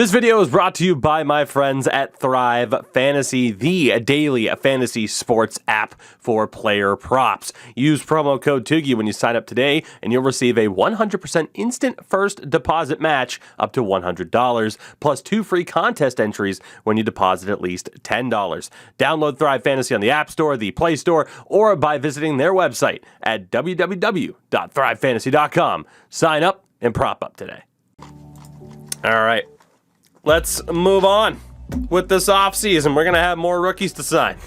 This video is brought to you by my friends at Thrive Fantasy, the daily fantasy sports app for player props. Use promo code TUGI when you sign up today, and you'll receive a 100% instant first deposit match up to $100, plus 2 free contest entries when you deposit at least $10. Download Thrive Fantasy on the App Store, the Play Store, or by visiting their website at www.thrivefantasy.com. Sign up and prop up today. All right. Let's move on with this offseason. We're going to have more rookies to sign.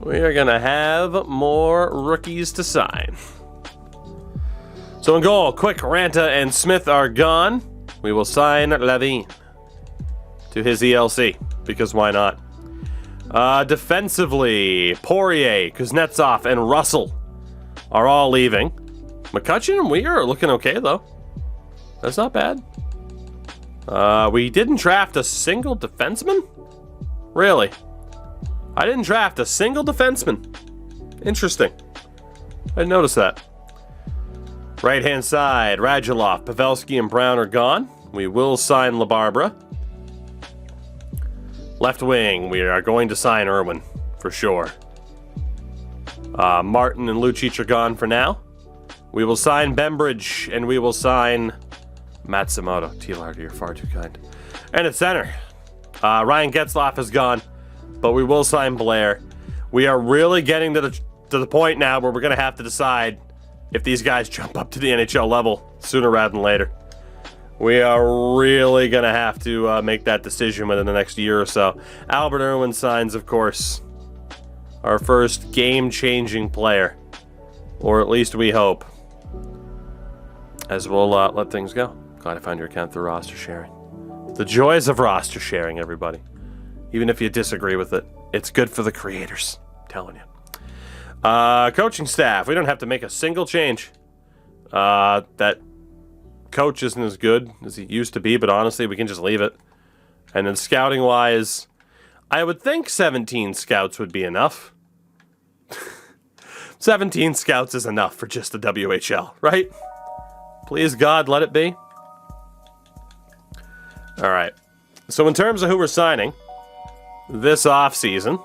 We are going to have more rookies to sign. So in goal, Quick, Ranta, and Smith are gone. We will sign Levine to his ELC, because why not? Defensively, Poirier, Kuznetsov, and Russell are all leaving. McCutcheon and Weir are looking okay, though. That's not bad. We didn't draft a single defenseman? Really? I didn't draft a single defenseman. Interesting. I didn't notice that. Right-hand side, Radulov, Pavelski, and Brown are gone. We will sign LaBarbera. Left wing, we are going to sign Irwin, for sure. Martin and Lucic are gone for now. We will sign Bembridge, and we will sign Matsumoto. T-Larder, you're far too kind. And at center, Ryan Getzlaf is gone, but we will sign Blair. We are really getting to the point now where we're going to have to decide if these guys jump up to the NHL level sooner rather than later. We are really going to have to make that decision within the next year or so. Albert Irwin signs, of course, our first game-changing player, or at least we hope, as we'll let things go. Glad I found your account through roster sharing. The joys of roster sharing, everybody. Even if you disagree with it, it's good for the creators. I'm telling you. Coaching staff. We don't have to make a single change. That coach isn't as good as he used to be, but honestly, we can just leave it. And then scouting-wise, I would think 17 scouts would be enough. 17 scouts is enough for just the WHL, right? Please, God, let it be. All right. So in terms of who we're signing this offseason,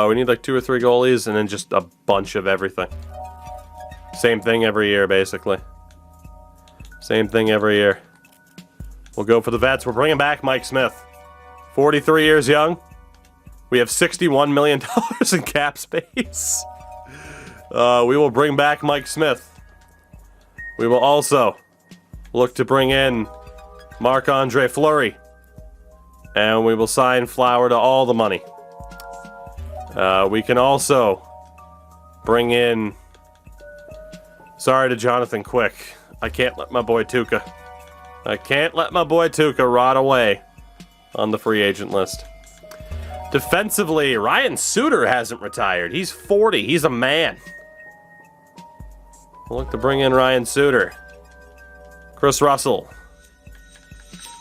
we need like 2 or 3 goalies and then just a bunch of everything. Same thing every year, basically. Same thing every year. We'll go for the vets. We're bringing back Mike Smith. 43 years young. We have $61 million in cap space. We will bring back Mike Smith. We will also look to bring in Marc-Andre Fleury. And we will sign Flower to all the money. We can also bring in... Sorry to Jonathan Quick. I can't let my boy Tuukka. I can't let my boy Tuukka rot away on the free agent list. Defensively, Ryan Suter hasn't retired. He's 40. He's a man. We'll look to bring in Ryan Suter. Chris Russell,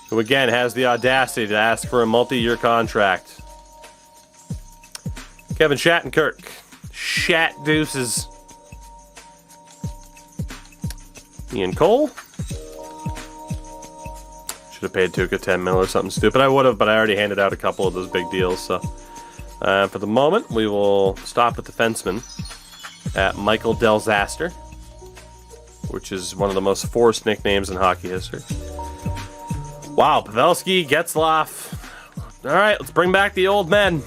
who again has the audacity to ask for a multi-year contract. Kevin Shattenkirk. Shat deuces. Ian Cole. Should have paid Tuukka $10 million or something stupid. I would have, but I already handed out a couple of those big deals. So for the moment, we will stop at defenseman at Michael Delzaster, which is one of the most forced nicknames in hockey history. Wow, Pavelski, Getzlaf. All right, let's bring back the old men.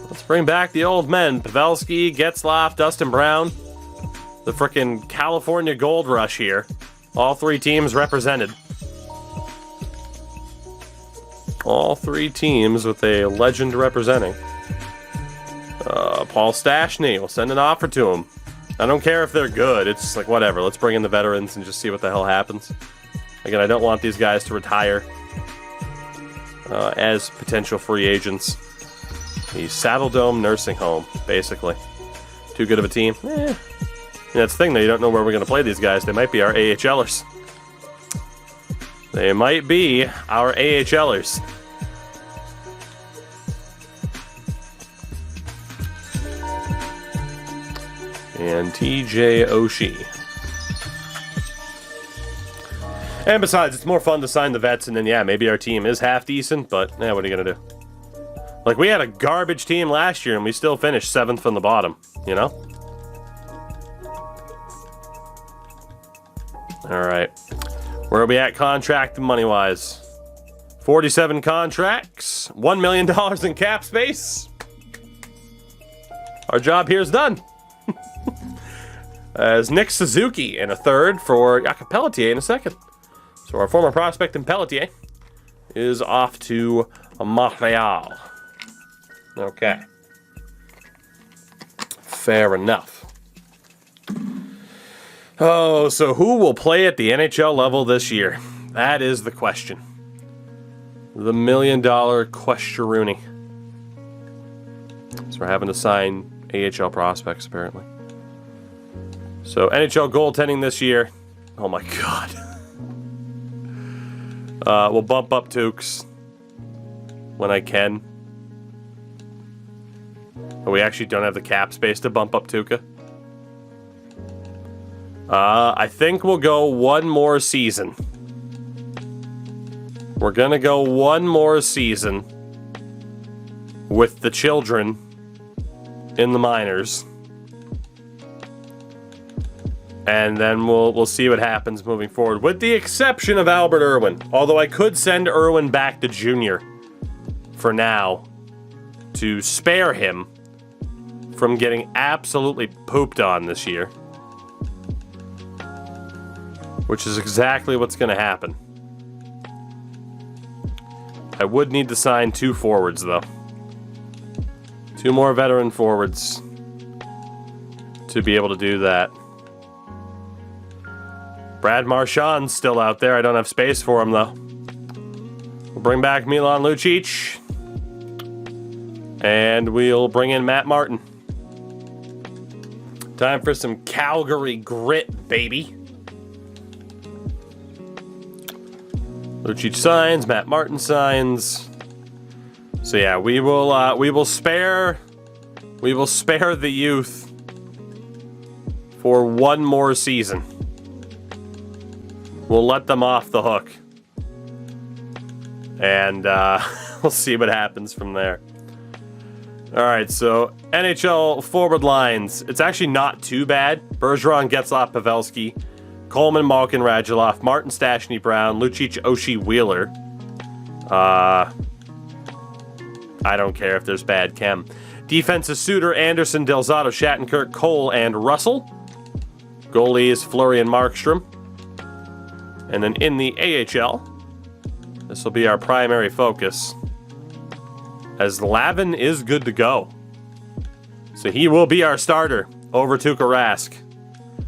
Let's bring back the old men. Pavelski, Getzlaf, Dustin Brown. The frickin' California Gold Rush here. All 3 teams represented. All 3 teams with a legend representing. Paul Stastny, we'll send an offer to him. I don't care if they're good. It's like, whatever. Let's bring in the veterans and just see what the hell happens. Again, I don't want these guys to retire as potential free agents. The Saddle Dome Nursing Home, basically. Too good of a team? Eh. That's the thing, though. You don't know where we're going to play these guys. They might be our AHLers. They might be our AHLers. And TJ Oshie. And besides, it's more fun to sign the vets, and then, yeah, maybe our team is half decent, but, yeah, what are you going to do? Like, we had a garbage team last year, and we still finished 7th from the bottom, you know? All right. Where are we at contract money-wise? 47 contracts, $1 million in cap space. Our job here is done. As Nick Suzuki in a third for Jakob Pelletier in a second. So our former prospect in Pelletier is off to Montreal. Okay. Fair enough. Oh, so who will play at the NHL level this year? That is the question. The $1 million question-rooney. So we're having to sign AHL prospects, apparently. So NHL goaltending this year. Oh my god. We'll bump up Tukes when I can. But we actually don't have the cap space to bump up Tuukka. I think we'll go one more season. We're gonna go one more season with the children in the minors. And then we'll see what happens moving forward, with the exception of Albert Irwin. Although I could send Irwin back to junior for now to spare him from getting absolutely pooped on this year. Which is exactly what's going to happen. I would need to sign 2 forwards, though. 2 more veteran forwards to be able to do that. Brad Marchand's still out there. I don't have space for him, though. We'll bring back Milan Lucic. And we'll bring in Matt Martin. Time for some Calgary grit, baby. Lucic signs, Matt Martin signs. So yeah, we will spare the youth for one more season. We'll let them off the hook. And we'll see what happens from there. Alright, so NHL forward lines. It's actually not too bad. Bergeron, Getzlaf, Pavelski, Coleman, Malkin, Radulov, Martin, Stastny, Brown, Lucic, Oshie, Wheeler. I don't care if there's bad chem. Defense is Suter, Anderson, Delzato, Shattenkirk, Cole, and Russell. Goalie is Fleury and Markstrom. And then in the AHL, this will be our primary focus, as Lavin is good to go. So he will be our starter over Tuukka Rask,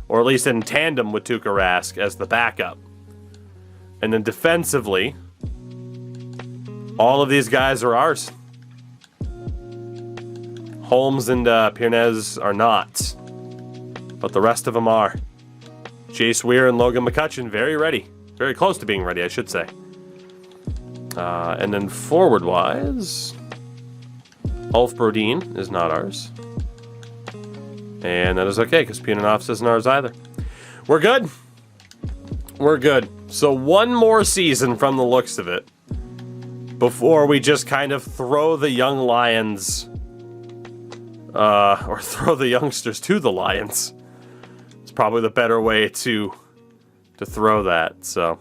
or at least in tandem with Tuukka Rask as the backup. And then defensively, all of these guys are ours. Holmes and Pirnez are not, but the rest of them are. Jace Weir and Logan McCutcheon, very ready. Very close to being ready, I should say. And then forward-wise, Ulf Brodin is not ours. And that is okay, because Punanovs isn't ours either. We're good. We're good. So one more season from the looks of it, before we just kind of throw the young Lions, or throw the youngsters to the Lions. It's probably the better way to throw that. So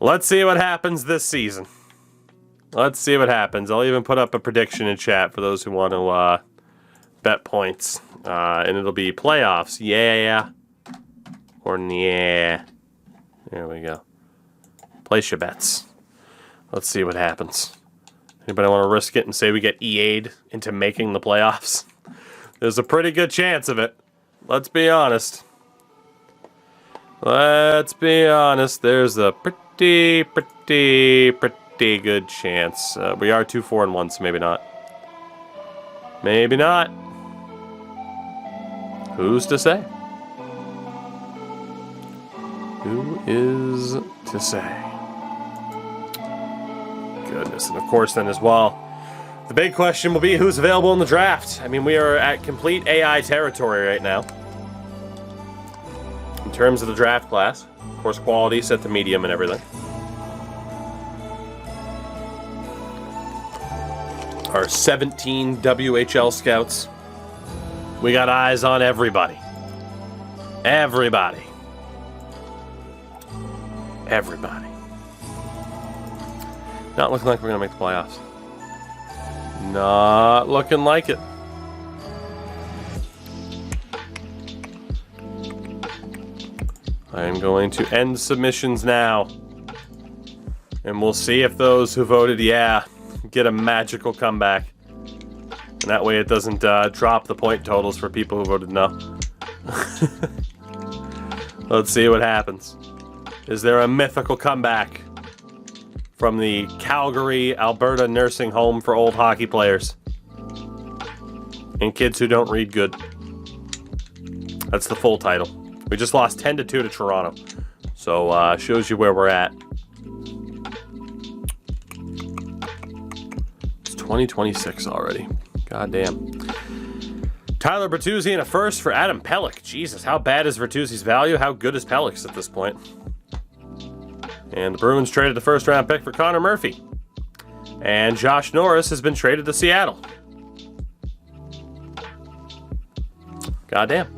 let's see what happens this season. Let's see what happens. I'll even put up a prediction in chat for those who want to bet points. And it'll be playoffs. Yeah. Or yeah. There we go. Place your bets. Let's see what happens. Anybody want to risk it and say we get EA'd into making the playoffs? There's a pretty good chance of it. Let's be honest. Let's be honest. There's a pretty good chance. We are 2-4-1, so maybe not. Maybe not. Who's to say? Who is to say? Goodness, and of course then as well, the big question will be who's available in the draft. I mean, we are at complete AI territory right now. In terms of the draft class, of course, quality set to medium and everything. Our 17 WHL scouts. We got eyes on everybody. Everybody. Everybody. Not looking like we're going to make the playoffs. Not looking like it. I am going to end submissions now. And we'll see if those who voted yeah get a magical comeback. And that way it doesn't drop the point totals for people who voted no. Let's see what happens. Is there a mythical comeback from the Calgary, Alberta nursing home for old hockey players and kids who don't read good? That's the full title. We just lost 10-2 to Toronto. So, shows you where we're at. It's 2026 already. Goddamn. Tyler Bertuzzi and a first for Adam Pelech. Jesus, how bad is Bertuzzi's value? How good is Pelech's at this point? And the Bruins traded the first-round pick for Connor Murphy. And Josh Norris has been traded to Seattle. Goddamn.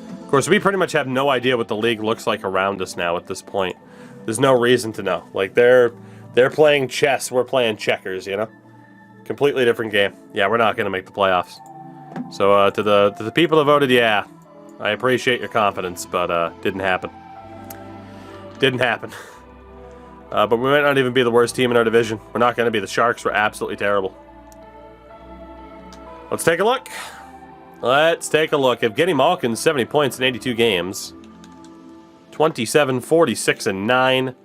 Of course, we pretty much have no idea what the league looks like around us now at this point. There's no reason to know. Like, they're playing chess, we're playing checkers, you know? Completely different game. Yeah, we're not going to make the playoffs. So, to the people that voted yeah, I appreciate your confidence, but didn't happen. Didn't happen. But we might not even be the worst team in our division. We're not going to be. The Sharks were absolutely terrible. Let's take a look. Let's take a look. Evgeny Malkin, 70 points in 82 games. 27, 46, and 9.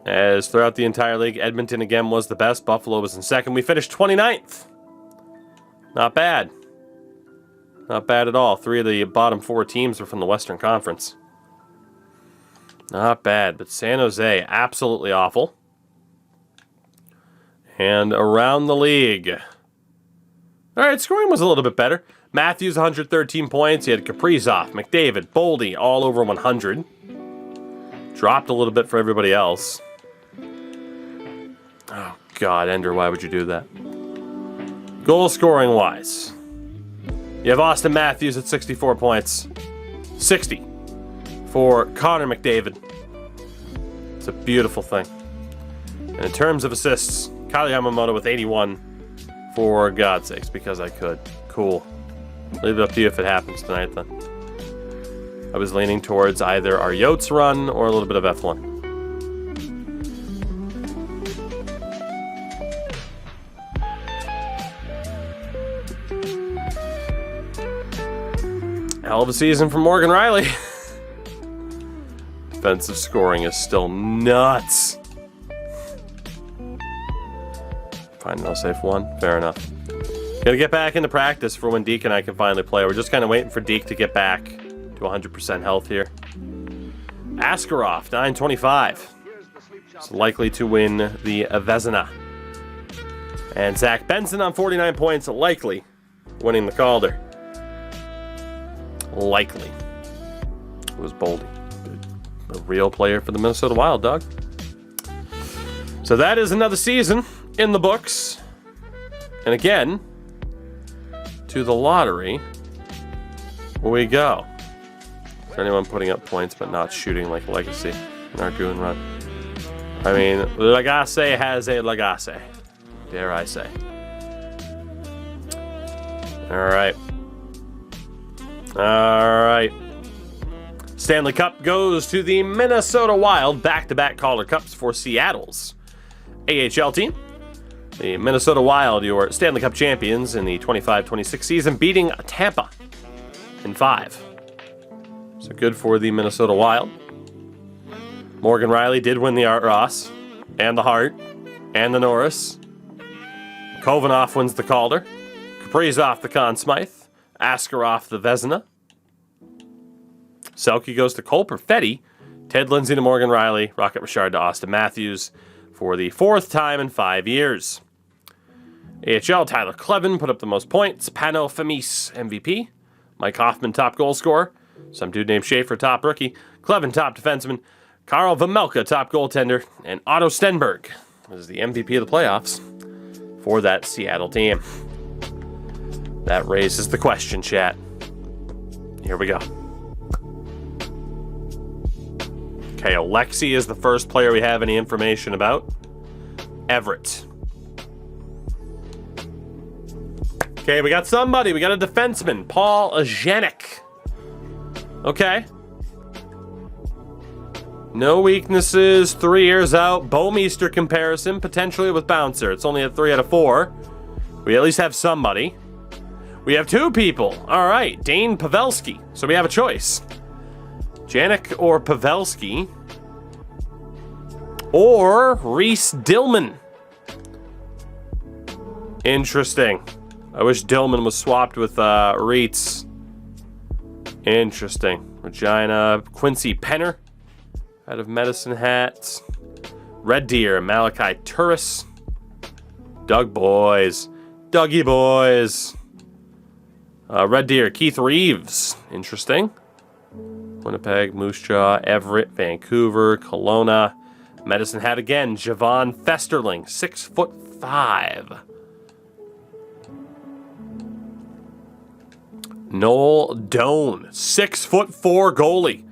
As throughout the entire league, Edmonton again was the best. Buffalo was in second. We finished 29th. Not bad. Not bad at all. 3 of the bottom 4 teams were from the Western Conference. Not bad, but San Jose, absolutely awful. And around the league. All right, scoring was a little bit better. Matthews, 113 points. He had Kaprizov, McDavid, Boldy, all over 100. Dropped a little bit for everybody else. Oh, God, Ender, why would you do that? Goal scoring wise, you have Austin Matthews at 64 points. 60 for Connor McDavid. It's a beautiful thing. And in terms of assists, Kyle Yamamoto with 81 for God's sakes, because I could. Cool. Leave it up to you if it happens tonight then. I was leaning towards either our Yotes run or a little bit of F1. Hell of a season for Morgan Riley. Defensive scoring is still nuts. Fine, no safe one. Fair enough. Gotta get back into practice for when Deke and I can finally play. We're just kind of waiting for Deke to get back to 100% health here. Askarov, 925. Is likely to win the Vezina. And Zach Benson on 49 points, likely winning the Calder. Likely. It was Boldy. A real player for the Minnesota Wild, dog. So that is another season in the books. And again, to the lottery we go. Is there anyone putting up points but not shooting like Legacy in our Goon run? I mean, Lagasse has a Lagasse. Dare I say. Alright. Alright. Stanley Cup goes to the Minnesota Wild. Back-to-back Calder Cups for Seattle's AHL team. The Minnesota Wild, your Stanley Cup champions in the 25-26 season, beating Tampa in 5. So good for the Minnesota Wild. Morgan Riley did win the Art Ross, and the Hart, and the Norris. Kovanov wins the Calder. Kaprizov the Conn Smythe. Askarov the Vezina. Selke goes to Cole Perfetti. Ted Lindsay to Morgan Riley. Rocket Richard to Austin Matthews for the 4th time in 5 years. AHL, Tyler Clevin put up the most points. Pano Famis, MVP. Mike Hoffman, top goal scorer. Some dude named Schaefer, top rookie. Clevin, top defenseman. Karl Vejmelka, top goaltender. And Otto Stenberg is the MVP of the playoffs for that Seattle team. That raises the question, chat. Here we go. Okay, Alexi is the first player we have any information about. Everett. Okay, we got somebody. We got a defenseman. Paul Janek. Okay. No weaknesses. 3 years out. Bouwmeester comparison. Potentially with Bouncer. It's only a 3 out of 4. We at least have somebody. We have 2 people. All right. Dane Pavelski. So we have a choice. Janek or Pavelski. Or Reese Dillman. Interesting. I wish Dillman was swapped with Reitz. Interesting. Regina. Quincy Penner. Out of Medicine Hat. Red Deer. Malachi Turris. Doug Boys. Dougie Boys. Red Deer. Keith Reeves. Interesting. Winnipeg. Moose Jaw. Everett. Vancouver. Kelowna. Medicine Hat again. Javon Festerling. 6'5". Noel Doan. 6'4" goalie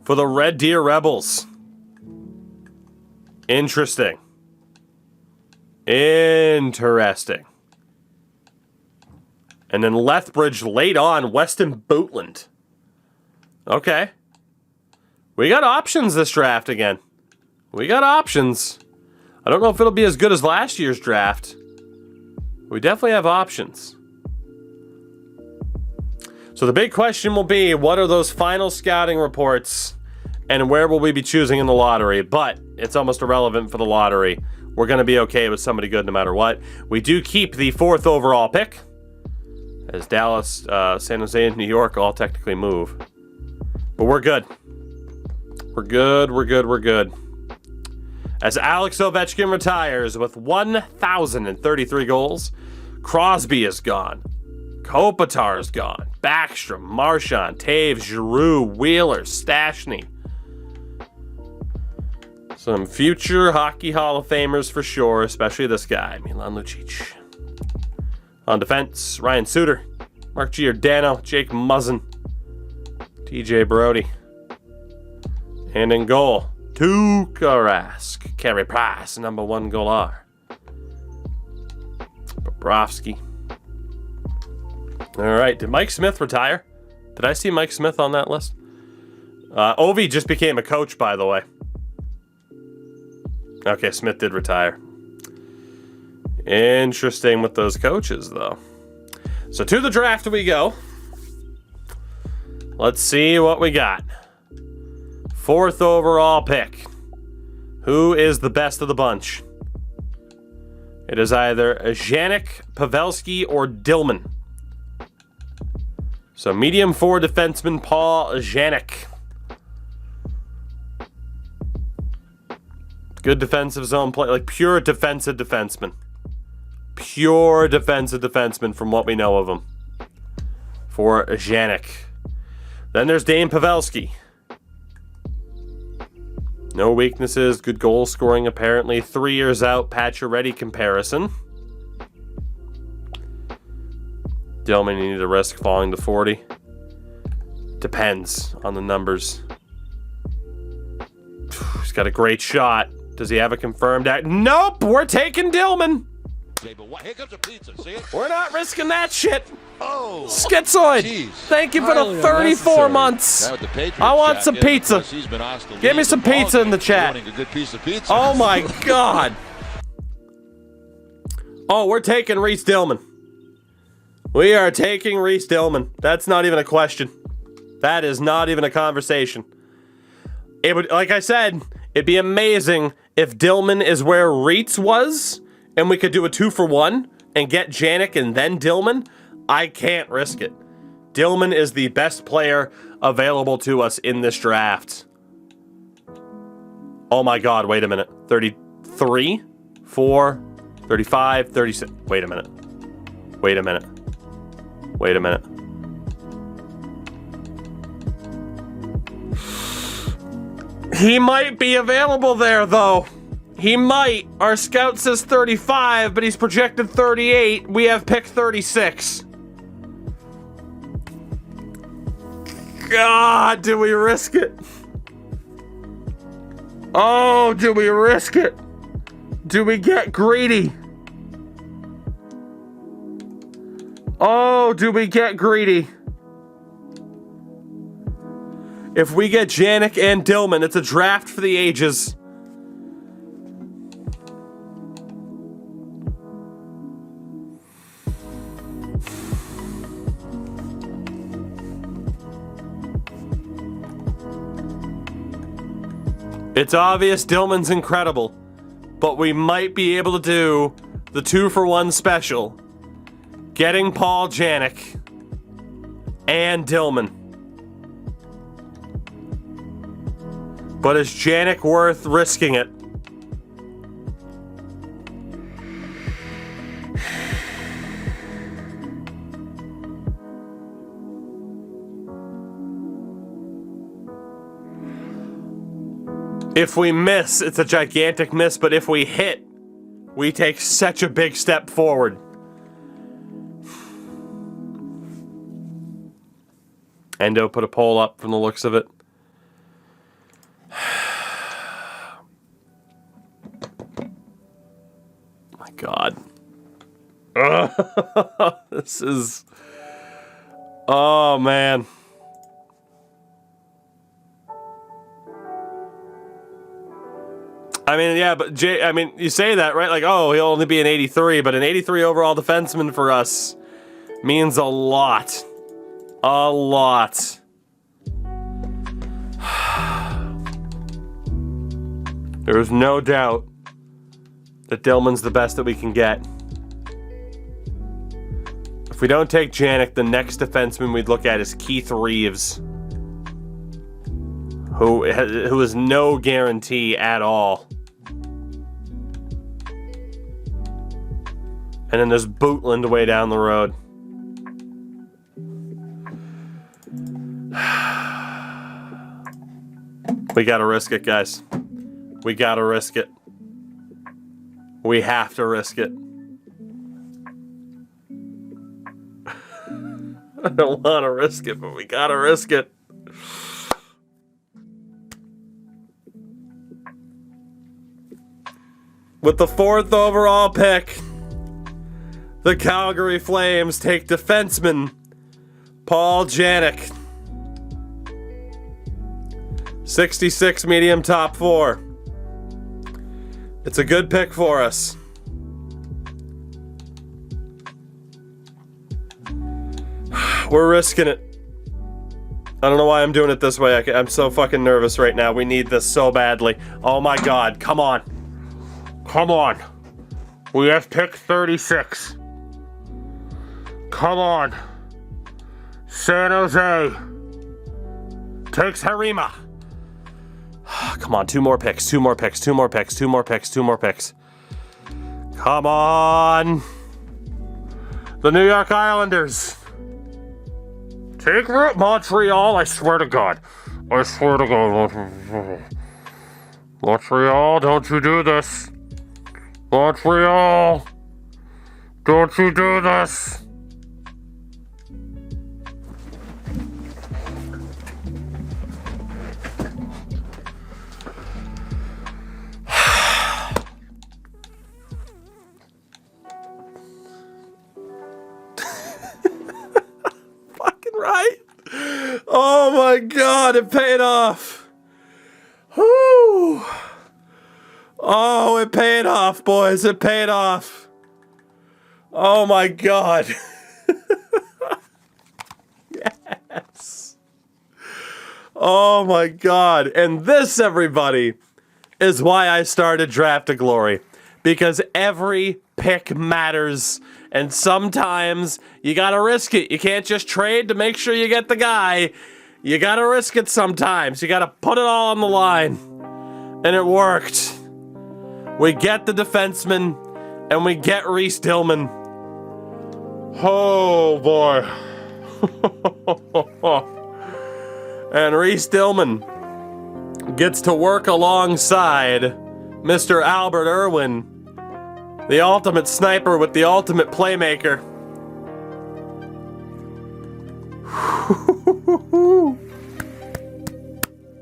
for the Red Deer Rebels. Interesting. Interesting. And then Lethbridge late on. Weston Bootland. Okay. We got options this draft again. We got options. I don't know if it'll be as good as last year's draft. We definitely have options. So the big question will be, what are those final scouting reports and where will we be choosing in the lottery? But it's almost irrelevant for the lottery. We're going to be okay with somebody good no matter what. We do keep the 4th overall pick, as Dallas, San Jose, and New York all technically move. But we're good. We're good, we're good, we're good. As Alex Ovechkin retires with 1,033 goals, Crosby is gone. Kopitar is gone. Backstrom, Marchand, Taves, Giroux, Wheeler, Stastny. Some future Hockey Hall of Famers for sure, especially this guy, Milan Lucic. On defense, Ryan Suter, Mark Giordano, Jake Muzzin, TJ Brody. And in goal, Tuukka Rask, Carey Price, number 1 goaler. Bobrovsky. All right, did Mike Smith retire? Did I see Mike Smith on that list? Ovi just became a coach, by the way. Okay, Smith did retire. Interesting with those coaches, though. So to the draft we go. Let's see what we got. 4th overall pick. Who is the best of the bunch? It is either Janek, Pavelski, or Dillman. So medium 4 defenseman Paul Janek. Good defensive zone play, like pure defensive defenseman. Pure defensive defenseman from what we know of him. For Janek. Then there's Dane Pavelski. No weaknesses, good goal scoring apparently. 3 years out, Pacioretty comparison. Dillman, you need to risk falling to 40. Depends on the numbers. He's got a great shot. Does he have a confirmed act? Nope, we're taking Dillman. Here comes a pizza. See it? We're not risking that shit. Oh, Schizoid. geez. Thank you for the 34 months. I want some pizza. Give me some pizza in the chat. A good piece of pizza. Oh my God. Oh, we're taking Reese Dillman. We are taking Reese Dillman. That's not even a question. That is not even a conversation. It would, like I said, it'd be amazing if Dillman is where Reitz was, and we could do a 2-for-1 and get Janek and then Dillman. I can't risk it. Dillman is the best player available to us in this draft. Oh my God, wait a minute. 33, 4, 35, 36. Wait a minute. Wait a minute. Wait a minute. He might be available there, though. He might. Our scout says 35, but he's projected 38. We have pick 36. God, do we risk it? Oh, do we risk it? Do we get greedy? Oh, do we get greedy? If we get Janik and Dillman, it's a draft for the ages. It's obvious Dillman's incredible, but we might be able to do the 2-for-1 special. Getting Paul Janik and Dillman. But is Janik worth risking it? If we miss, it's a gigantic miss, but if we hit, we take such a big step forward. Endo put a poll up from the looks of it. My God. This is... Oh, man. I mean, yeah, but you say that, right? Like, oh, he'll only be an 83, but an 83 overall defenseman for us means a lot. A lot. There's no doubt that Dillman's the best that we can get. If we don't take Janik, the next defenseman we'd look at is Keith Reeves, who is no guarantee at all. And then there's Bootland way down the road. We gotta risk it, guys. We gotta risk it. We have to risk it. I don't want to risk it, but we gotta risk it. With the 4th overall pick, the Calgary Flames take defenseman Paul Janik. 66 medium top 4. It's a good pick for us. We're risking it. I don't know why I'm doing it this way. I'm so fucking nervous right now. We need this so badly. Oh my God, come on. Come on. We have pick 36. Come on. San Jose takes Harima. Come on, 2 more picks, 2 more picks, 2 more picks, 2 more picks, 2 more picks. Come on. The New York Islanders. Take root, Montreal, I swear to God. I swear to God. Montreal, don't you do this. Montreal, don't you do this. Right? Oh my God, it paid off. Whew. Oh, it paid off, boys. It paid off. Oh my God. Yes. Oh my God. And this, everybody, is why I started Draft to Glory. Because every pick matters. And sometimes you gotta risk it. You can't just trade to make sure you get the guy. You gotta risk it sometimes. You gotta put it all on the line. And it worked. We get the defenseman, and we get Reese Dillman. Oh, boy. And Reese Dillman gets to work alongside Mr. Albert Irwin, the ultimate sniper with the ultimate playmaker.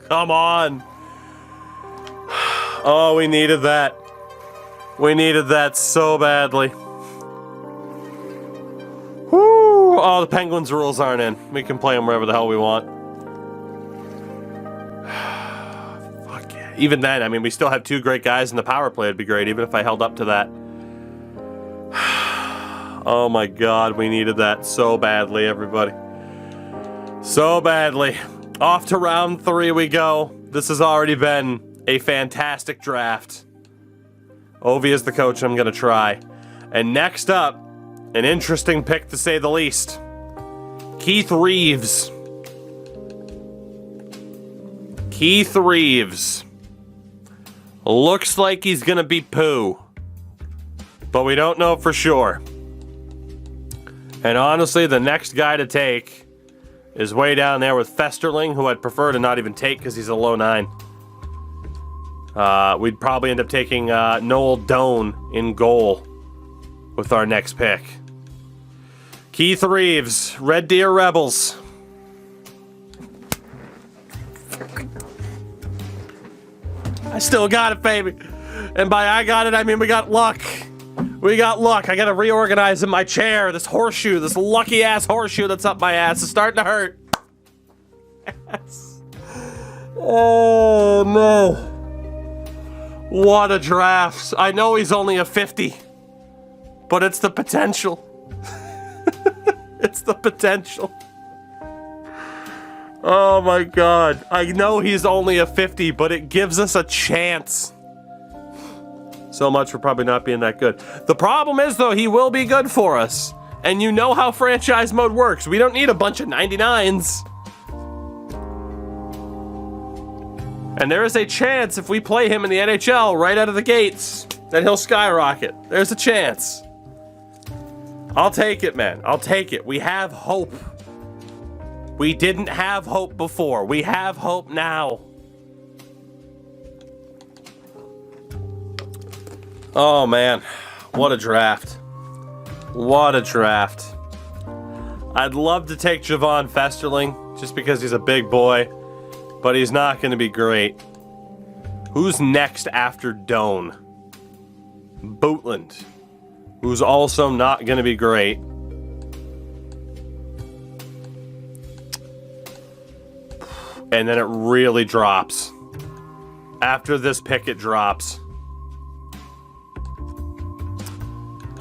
Come on. Oh, we needed that. We needed that so badly. Woo! Oh, the Penguins rules aren't in. We can play them wherever the hell we want. Fuck yeah. Even then, I mean, we still have two great guys in the power play. It'd be great, even if I held up to that. Oh my God, we needed that so badly, everybody. So badly. Off to round 3 we go. This has already been a fantastic draft. Ovi is the coach, I'm going to try. And next up, an interesting pick to say the least. Keith Reeves. Keith Reeves. Looks like he's going to be poo. But we don't know for sure. And honestly, the next guy to take is way down there with Festerling, who I'd prefer to not even take because he's a low 9. We'd probably end up taking Noel Doan in goal with our next pick. Keith Reeves, Red Deer Rebels. I still got it, baby. And by I got it, I mean we got luck. We got luck. I gotta reorganize in my chair. This horseshoe, this lucky ass horseshoe that's up my ass is starting to hurt. Yes. Oh no. What a draft. I know he's only a 50, but it's the potential. It's the potential. Oh my God. I know he's only a 50, but it gives us a chance. So much for probably not being that good. The problem is, though, he will be good for us. And you know how franchise mode works. We don't need a bunch of 99s. And there is a chance if we play him in the NHL right out of the gates that he'll skyrocket. There's a chance. I'll take it, man. I'll take it. We have hope. We didn't have hope before. We have hope now. Oh, man. What a draft. What a draft. I'd love to take Javon Festerling just because he's a big boy, but he's not going to be great. Who's next after Doan? Bootland, who's also not going to be great. And then it really drops. After this pick, it drops.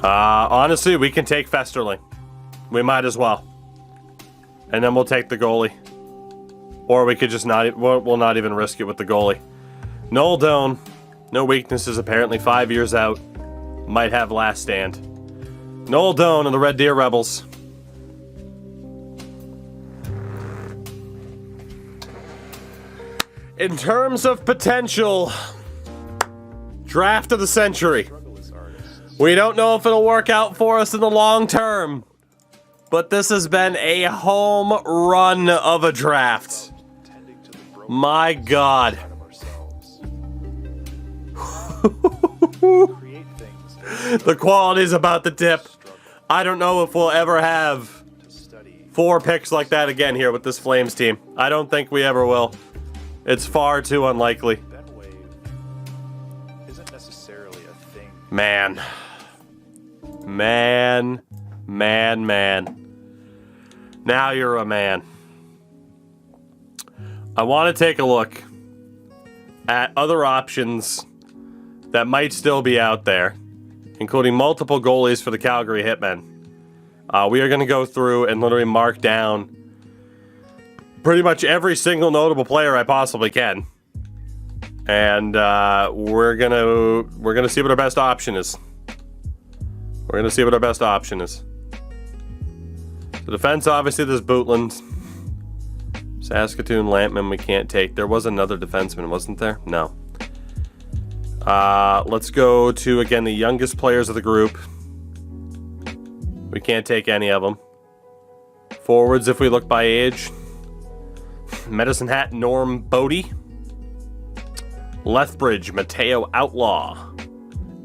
Honestly, we can take Festerling. We might as well. And then we'll take the goalie. Or we could just not, we'll not even risk it with the goalie. Noel Doan, no weaknesses apparently, 5 years out. Might have last stand. Noel Doan and the Red Deer Rebels. In terms of potential, draft of the century. We don't know if it'll work out for us in the long term, but this has been a home run of a draft. My God. The quality's about to dip. I don't know if we'll ever have 4 picks like that again here with this Flames team. I don't think we ever will. It's far too unlikely. Man. Man. Now you're a man. I want to take a look at other options that might still be out there, including multiple goalies for the Calgary Hitmen. We are going to go through and literally mark down pretty much every single notable player I possibly can. And we're gonna see what our best option is. We're gonna see what our best option is. The defense, obviously, there's Bootland. Saskatoon, Lampman, we can't take. There was another defenseman, wasn't there? No. Let's go to, again, the youngest players of the group. We can't take any of them. Forwards, if we look by age. Medicine Hat, Norm Bodie. Lethbridge, Mateo Outlaw.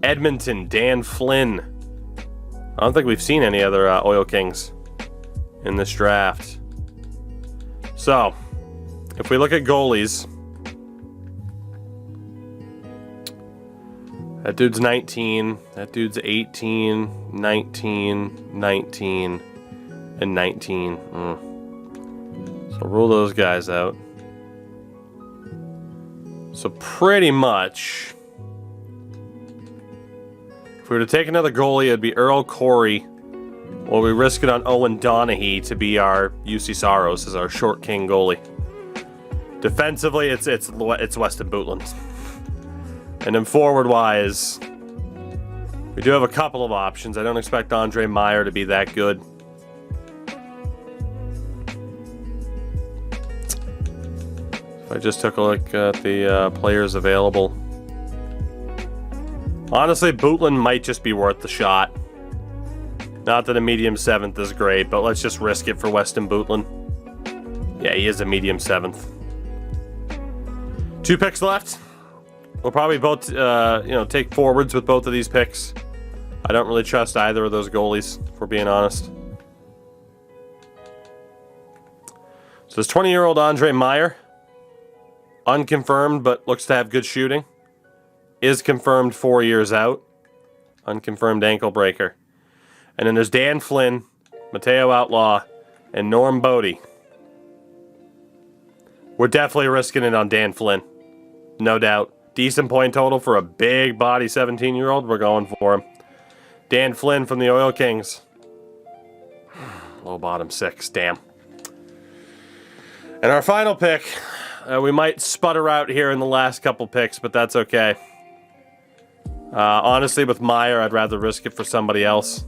Edmonton, Dan Flynn. I don't think we've seen any other Oil Kings in this draft. So, if we look at goalies, that dude's 19, that dude's 18, 19, 19, and 19. So rule those guys out. So pretty much, if we were to take another goalie, it'd be Earl Corey, or we risk it on Owen Donaghy to be our UC Saros as our short king goalie. Defensively, it's Weston Bootland. And then forward-wise, we do have a couple of options. I don't expect Andre Meyer to be that good. If I just took a look at the players available, honestly, Bootland might just be worth the shot. Not that a medium 7th is great, but let's just risk it for Weston Bootland. Yeah, he is a medium 7th. 2 picks left. We'll probably both, take forwards with both of these picks. I don't really trust either of those goalies, if we're being honest. So this 20-year-old Andre Meyer, unconfirmed but looks to have good shooting, is confirmed 4 years out. Unconfirmed ankle breaker. And then there's Dan Flynn, Mateo Outlaw, and Norm Bodie. We're definitely risking it on Dan Flynn. No doubt. Decent point total for a big body 17-year-old. We're going for him. Dan Flynn from the Oil Kings. Low bottom 6. Damn. And our final pick. We might sputter out here in the last couple picks, but that's okay. Honestly, with Meyer, I'd rather risk it for somebody else.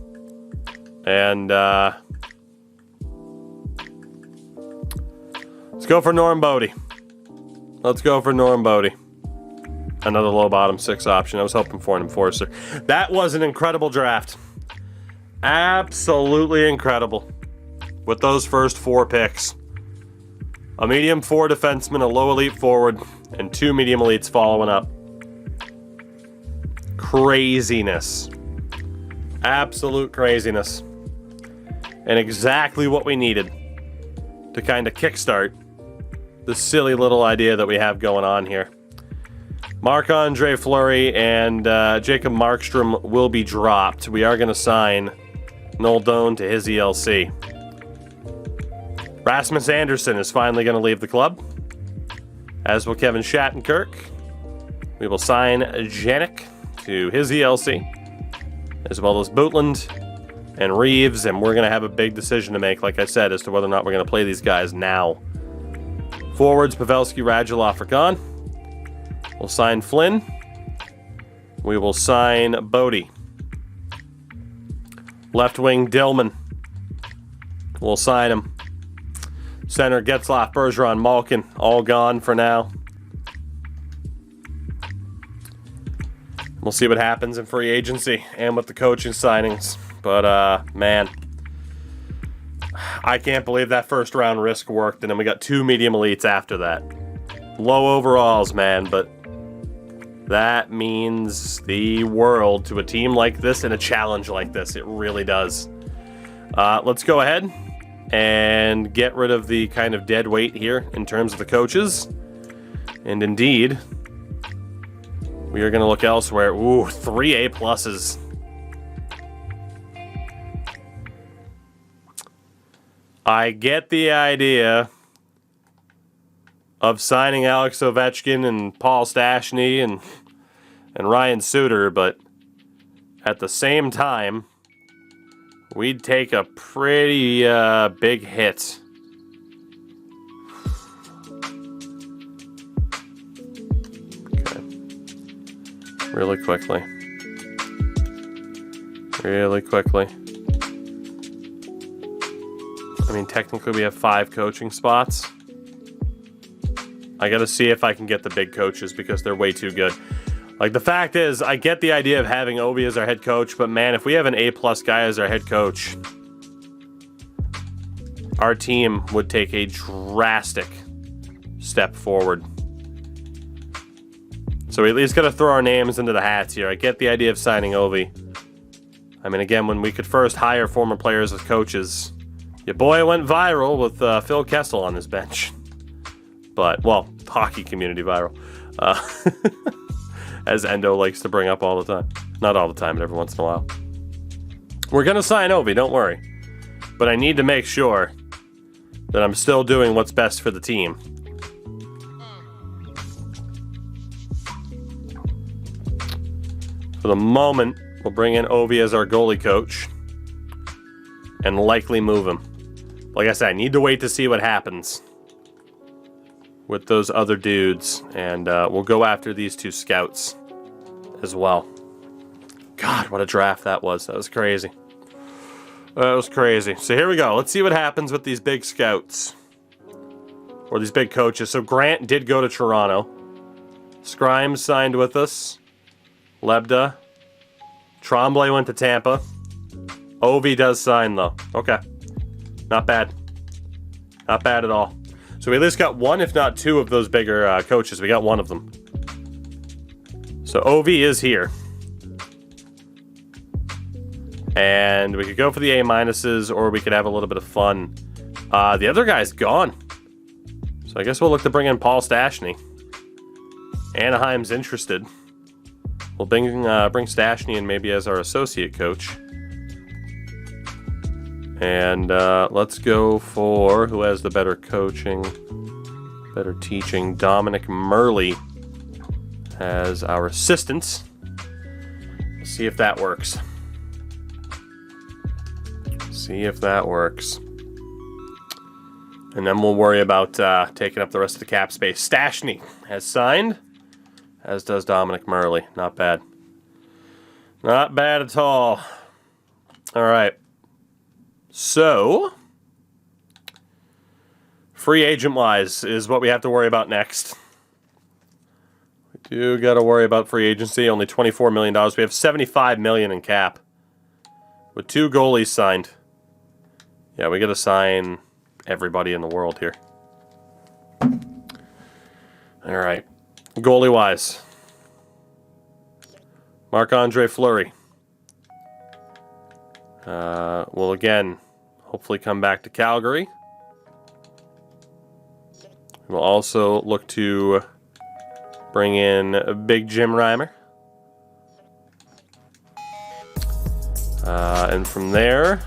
And let's go for Norm Bodie. Let's go for Norm Bodie. Another low bottom 6 option. I was hoping for an enforcer. That was an incredible draft. Absolutely incredible. With those first 4 picks. A medium 4 defenseman, a low elite forward, and 2 medium elites following up. Craziness. Absolute craziness. And exactly what we needed to kind of kickstart the silly little idea that we have going on here. Marc-Andre Fleury and Jacob Markstrom will be dropped. We are going to sign Noel Doan to his ELC. Rasmus Anderson is finally going to leave the club, as will Kevin Shattenkirk. We will sign Janik to his ELC, as well as Bootland and Reeves, and we're going to have a big decision to make, like I said, as to whether or not we're going to play these guys now. Forwards, Pavelski, Radulov are gone. We'll sign Flynn. We will sign Bodie. Left wing, Dillman. We'll sign him. Center, Getzlaf, Bergeron, Malkin, all gone for now. We'll see what happens in free agency and with the coaching signings. But, man, I can't believe that first round risk worked, and then we got 2 medium elites after that. Low overalls, man, but that means the world to a team like this and a challenge like this. It really does. Let's go ahead and get rid of the kind of dead weight here in terms of the coaches. And indeed, we are going to look elsewhere. Ooh, 3 A+. I get the idea of signing Alex Ovechkin and Paul Stastny and Ryan Suter, but at the same time, we'd take a pretty big hit. Okay. Really quickly. I mean, technically we have 5 coaching spots. I gotta see if I can get the big coaches because they're way too good. Like, the fact is, I get the idea of having Ovi as our head coach, but man, if we have an A+ guy as our head coach, our team would take a drastic step forward. So we at least got to throw our names into the hats here. I get the idea of signing Ovi. I mean, again, when we could first hire former players as coaches, your boy went viral with Phil Kessel on his bench. But, well, hockey community viral. As Endo likes to bring up all the time. Not all the time, but every once in a while. We're going to sign Ovi, don't worry. But I need to make sure that I'm still doing what's best for the team. For the moment, we'll bring in Ovi as our goalie coach. And likely move him. Like I said, I need to wait to see what happens with those other dudes. And we'll go after these 2 scouts as well. God, what a draft that was. That was crazy. That was crazy. So here we go. Let's see what happens with these big scouts. Or these big coaches. So Grant did go to Toronto. Scrimes signed with us. Lebda. Tremblay went to Tampa. Ovi does sign, though. Okay. Not bad. Not bad at all. So we at least got 1, if not 2, of those bigger coaches. We got 1 of them. So Ovi is here. And we could go for the A-minuses, or we could have a little bit of fun. The other guy's gone. So I guess we'll look to bring in Paul Stastny. Anaheim's interested. We'll bring Stastny in maybe as our associate coach. And let's go for who has the better coaching, better teaching. Dominic Murley as our assistant. Let's see if that works. See if that works. And then we'll worry about taking up the rest of the cap space. Stastny has signed, as does Dominic Murley. Not bad. Not bad at all. All right. So, free agent-wise is what we have to worry about next. We do got to worry about free agency. Only $24 million. We have $75 million in cap. With 2 goalies signed. Yeah, we got to sign everybody in the world here. All right. Goalie-wise. Marc-Andre Fleury. Will again hopefully come back to Calgary. We'll also look to bring in Big Jim Reimer. And from there,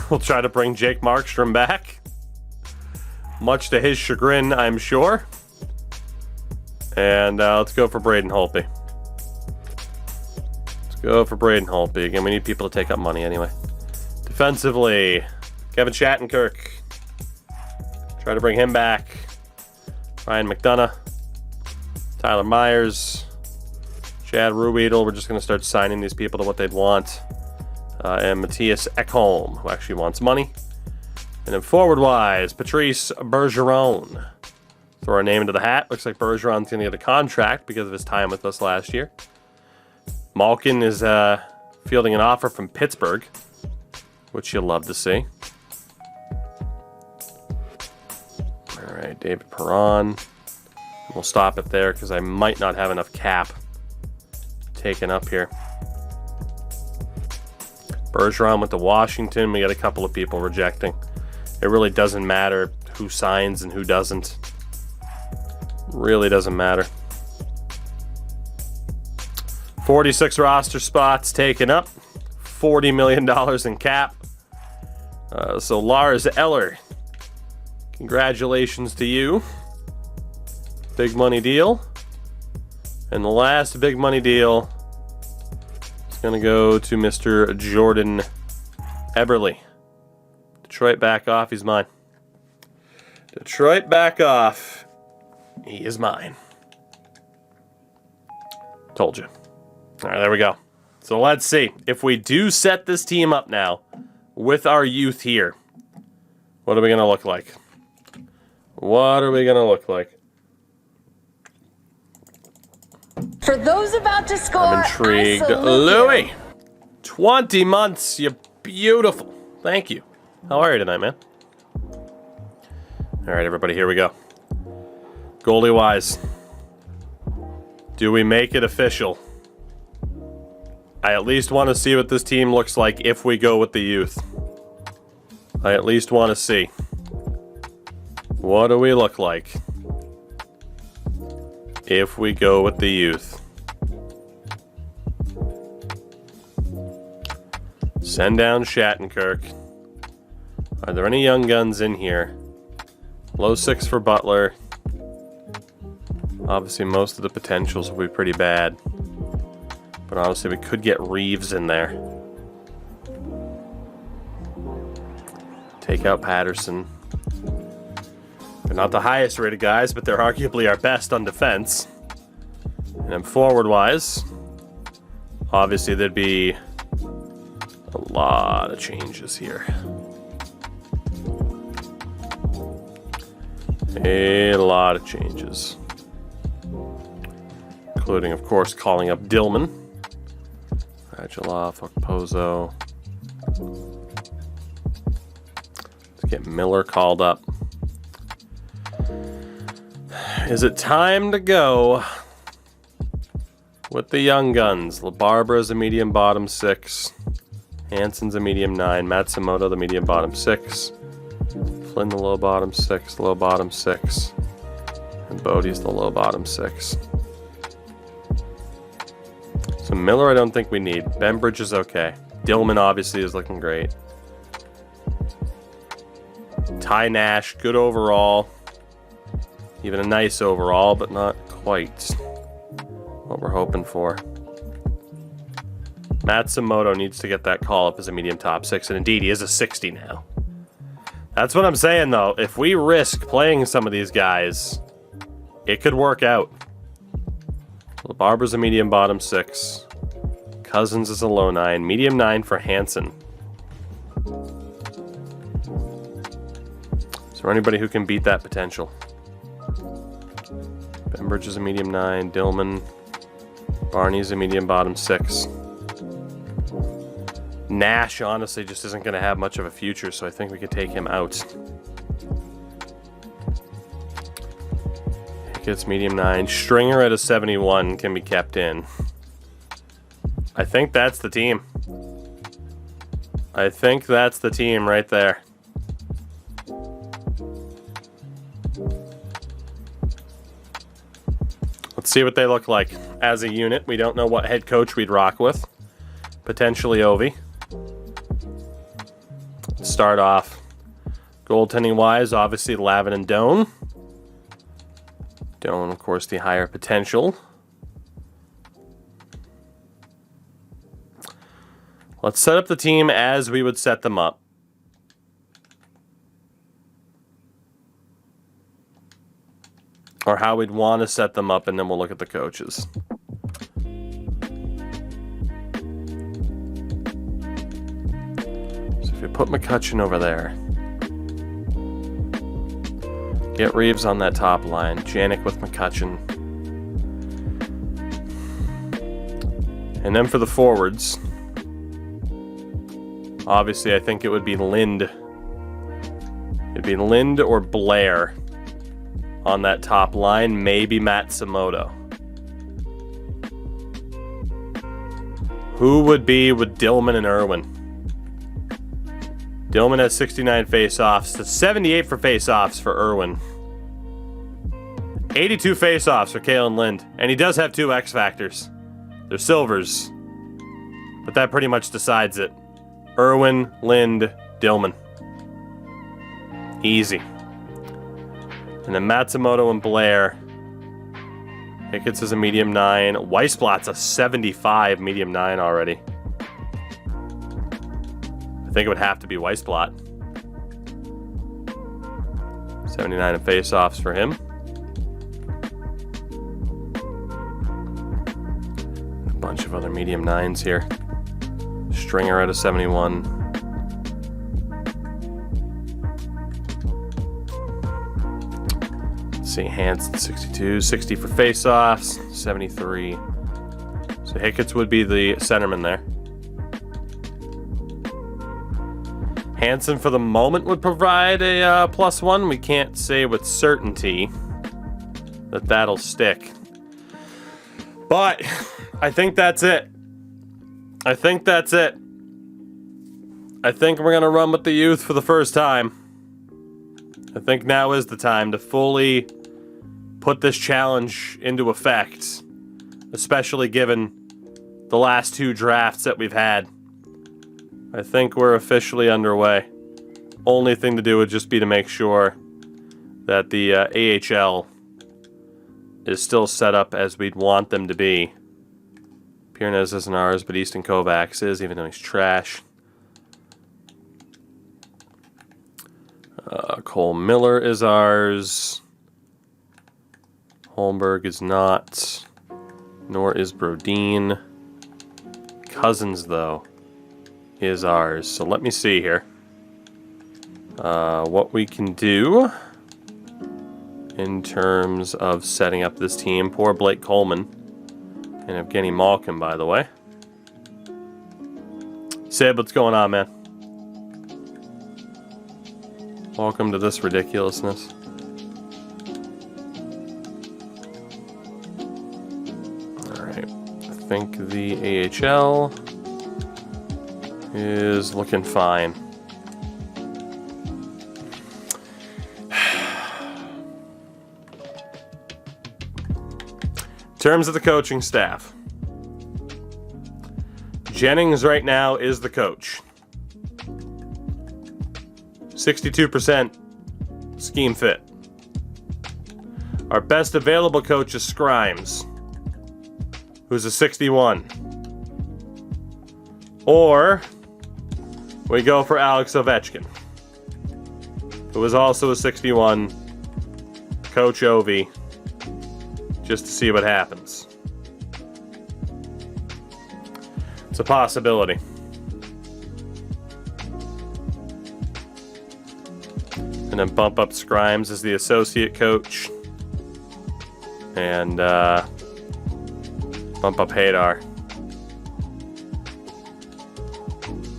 we'll try to bring Jake Markstrom back. Much to his chagrin, I'm sure. And let's go for Braden Holtby. Go for Braden Holtby. Again, we need people to take up money anyway. Defensively, Kevin Shattenkirk. Try to bring him back. Ryan McDonough. Tyler Myers. Chad Ruedel. We're just going to start signing these people to what they'd want. And Matthias Ekholm, who actually wants money. And then forward-wise, Patrice Bergeron. Throw our name into the hat. Looks like Bergeron's going to get a contract because of his time with us last year. Malkin is fielding an offer from Pittsburgh, which you'll love to see. All right, David Perron. We'll stop it there because I might not have enough cap taken up here. Bergeron went to Washington. We got a couple of people rejecting. It really doesn't matter who signs and who doesn't. Really doesn't matter. 46 roster spots taken up. $40 million in cap. So Lars Eller, congratulations to you. Big money deal. And the last big money deal is going to go to Mr. Jordan Eberle. Detroit back off, he's mine. Detroit back off, he is mine. Told you. All right, there we go. So let's see. If we do set this team up now with our youth here, what are we going to look like? What are we going to look like? For those about to score, I'm intrigued. Louis, 20 months. You're beautiful. Thank you. How are you tonight, man? All right, everybody, here we go. Goalie wise, do we make it official? I at least want to see what this team looks like if we go with the youth. I at least want to see. What do we look like if we go with the youth? Send down Shattenkirk. Are there any young guns in here? Low 6 for Butler. Obviously, most of the potentials will be pretty bad. But honestly, we could get Reeves in there. Take out Patterson. They're not the highest rated guys, but they're arguably our best on defense. And then forward-wise, obviously there'd be a lot of changes here. A lot of changes. Including, of course, calling up Dillman. Radulov, Okposo. Let's get Miller called up. Is it time to go with the young guns? LaBarbera's a medium bottom 6. Hansen's a medium 9. Matsumoto the medium bottom 6. Flynn the low bottom 6. Low bottom 6. And Bodie's the low bottom 6. So Miller I don't think we need. Bembridge is okay. Dillman obviously is looking great. Ty Nash, good overall. Even a nice overall, but not quite what we're hoping for. Matsumoto needs to get that call up as a medium top 6, and indeed he is a 60 now. That's what I'm saying though. If we risk playing some of these guys, it could work out. LaBarbera's a medium bottom 6. Cousins is a low 9. Medium 9 for Hansen. Is there anybody who can beat that potential? Bembridge is a medium 9. Dillman. Barney's a medium bottom 6. Nash honestly just isn't going to have much of a future, so I think we could take him out. It's medium 9. Stringer at a 71 can be kept in. I think that's the team. I think that's the team right there. Let's see what they look like as a unit. We don't know what head coach we'd rock with. Potentially Ovi. Start off goaltending wise, obviously Lavin and Doan. Doan, of course, the higher potential. Let's set up the team as we would set them up. Or how we'd want to set them up, and then we'll look at the coaches. So if you put McCutcheon over there. Get Reeves on that top line. Janik with McCutcheon. And then for the forwards, obviously I think it would be Lind. It'd be Lind or Blair on that top line. Maybe Matsumoto. Who would be with Dillman and Irwin? Dillman has 69 face-offs. That's 78 for face-offs for Irwin. 82 face-offs for Kalen Lind. And he does have 2 X Factors. They're silvers. But that pretty much decides it. Irwin, Lind, Dillman. Easy. And then Matsumoto and Blair. Hickett's is a medium 9. Weissblatt's a 75 medium 9 already. I think it would have to be Weissblatt. 79 in face-offs for him. A bunch of other medium 9s here. Stringer at a 71. Let's see, Hansen 62, 60 for face-offs, 73. So Hickett's would be the centerman there. Hansen for the moment would provide a +1. We can't say with certainty. that'll stick. But I think that's it. I think that's it. I think we're going to run with the youth for the first time. I think now is the time to fully put this challenge into effect, especially given the last 2 drafts that we've had. I think we're officially underway. Only thing to do would just be to make sure that the AHL is still set up as we'd want them to be. Piernez isn't ours, but Easton Kovacs is, even though he's trash. Cole Miller is ours. Holmberg is not. Nor is Brodeen. Cousins, though, is ours. So let me see here. What we can do in terms of setting up this team. Poor Blake Coleman. And Evgeny Malkin, by the way. Sib, what's going on, man? Welcome to this ridiculousness. Alright. I think the AHL is looking fine. In terms of the coaching staff, Jennings right now is the coach. 62% scheme fit. Our best available coach is Scrimes, who's a 61. Or we go for Alex Ovechkin, who is also a 61. Coach Ovi, just to see what happens. It's a possibility. And then bump up Scrimes as the associate coach. And bump up Hadar.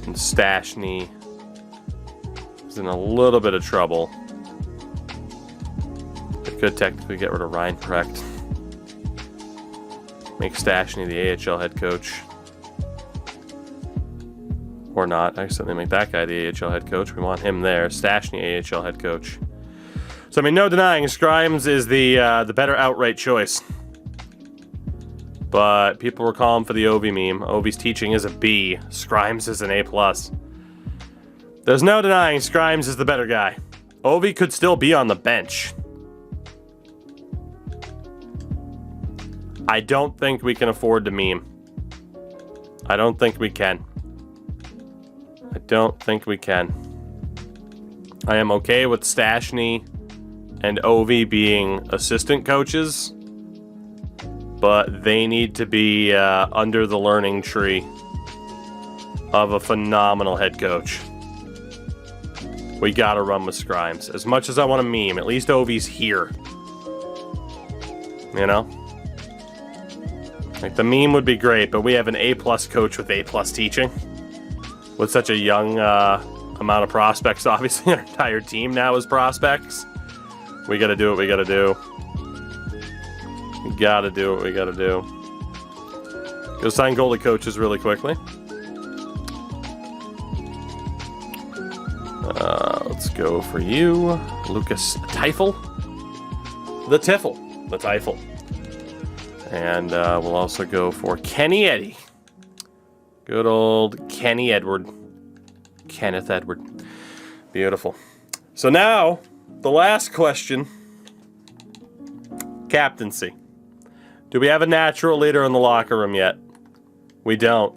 And Stashny is in a little bit of trouble. They could technically get rid of Reinprecht. Make Stashny the AHL head coach. Or not. I certainly make that guy the AHL head coach. We want him there. Stashny AHL head coach. So I mean, no denying Scrimes is the better outright choice. But people were calling for the Ovi meme. Ovi's teaching is a B. Scrimes is an A+. There's no denying Scrimes is the better guy. Ovi could still be on the bench. I don't think we can afford to meme. I don't think we can. I don't think we can. I am okay with Stashny and Ovi being assistant coaches, but they need to be under the learning tree of a phenomenal head coach. We gotta run with Scrimes. As much as I want to meme, at least Ovi's here. You know? Like, the meme would be great, but we have an A+ coach with A+ teaching. With such a young amount of prospects, obviously. Our entire team now is prospects. We gotta do what we gotta do. We gotta do what we gotta do. Go sign goalie coaches really quickly. Let's go for you, Lucas Teifel. The Teifel. And we'll also go for Kenny Eddy. Good old Kenny Edward. Kenneth Edward. Beautiful. So now, the last question. Captaincy. Do we have a natural leader in the locker room yet? We don't.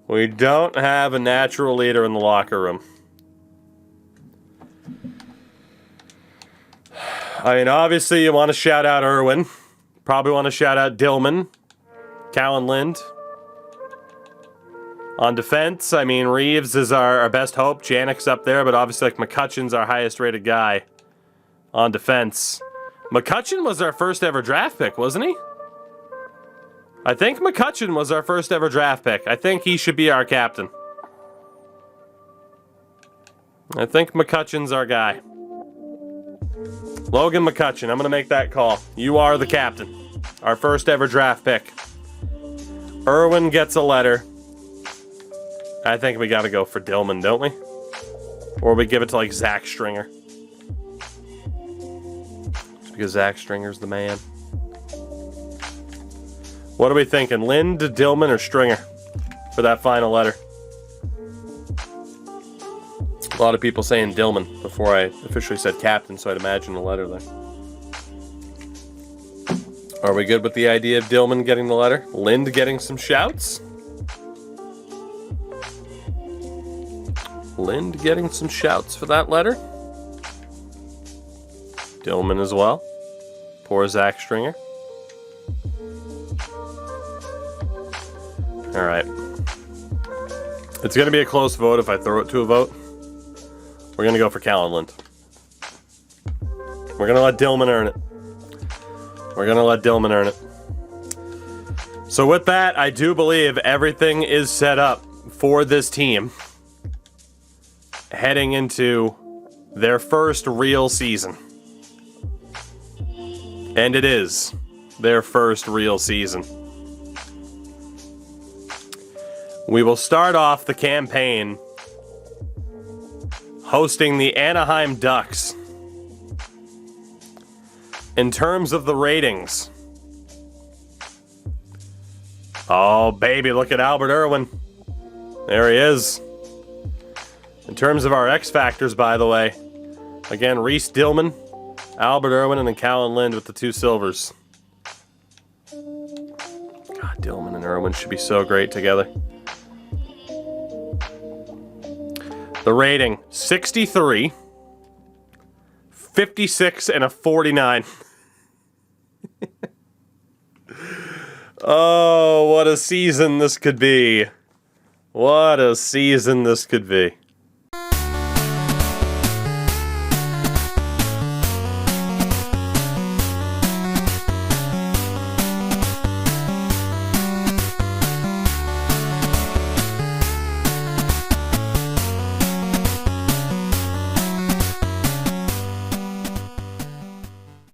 We don't have a natural leader in the locker room. I mean, obviously you want to shout out Irwin. Probably want to shout out Dillman. Cowan Lind. On defense, I mean, Reeves is our best hope. Janik's up there, but obviously, like, McCutcheon's our highest rated guy on defense. McCutcheon was our first ever draft pick, wasn't he? I think McCutcheon was our first ever draft pick. I think he should be our captain. I think McCutcheon's our guy. Logan McCutcheon, I'm going to make that call. You are the captain. Our first ever draft pick. Irwin gets a letter. I think we got to go for Dillman, don't we? Or we give it to, like, Zach Stringer. Because Zach Stringer's the man. What are we thinking? Lind, Dillman, or Stringer for that final letter? A lot of people saying Dillman before I officially said captain, so I'd imagine a letter there. Are we good with the idea of Dillman getting the letter? Lind getting some shouts? Lind getting some shouts for that letter? Dillman as well. Poor Zach Stringer. Alright. It's going to be a close vote if I throw it to a vote. We're going to go for Callan Lind. We're going to let Dillman earn it. We're going to let Dillman earn it. So with that, I do believe everything is set up for this team heading into their first real season. And it is their first real season. We will start off the campaign hosting the Anaheim Ducks. In terms of the ratings, oh baby, look at Albert Irwin. There he is. In terms of our X Factors, by the way, again, Reese Dillman, Albert Irwin, and then Callan Lind with the 2 silvers. God, Dillman and Irwin should be so great together. The rating, 63, 56, and a 49. Oh, what a season this could be. What a season this could be.